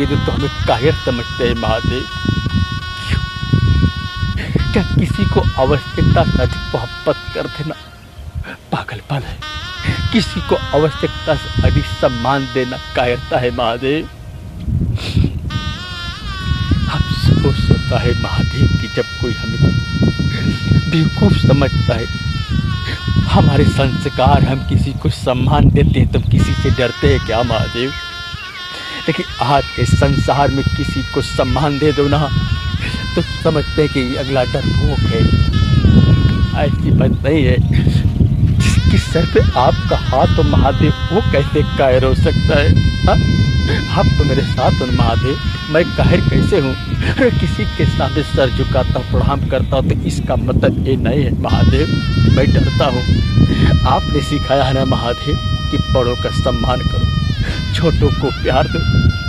ये तो हमें कायर समझते हैं महादेव। क्या किसी को आवश्यकता से अधिक मोहब्बत कर देना पागलपन है? किसी को आवश्यकता से अधिक सम्मान देना कायरता है महादेव। हम सोच सकता है महादेव कि जब कोई हमें बेवकूफ समझता है, हमारे संस्कार, हम किसी को सम्मान देते हैं, तुम किसी से डरते हैं क्या महादेव? लेकिन आज के संसार में किसी को सम्मान दे दो ना तो समझते हैं कि अगला डरपोक है। ऐसी बात नहीं है। जिसके सर पे आपका हाथ हो महादेव, वो कैसे कायर हो सकता है? हाँ, आप तो मेरे साथ हो महादेव, मैं कायर कैसे हूँ? अरे किसी के सामने सर झुकाता हूँ, प्रणाम करता हूँ, तो इसका मतलब ये नहीं है महादेव मैं डरता हूँ। आपने सिखाया है ना महादेव कि बड़ों का सम्मान करो, छोटों को प्यार दो।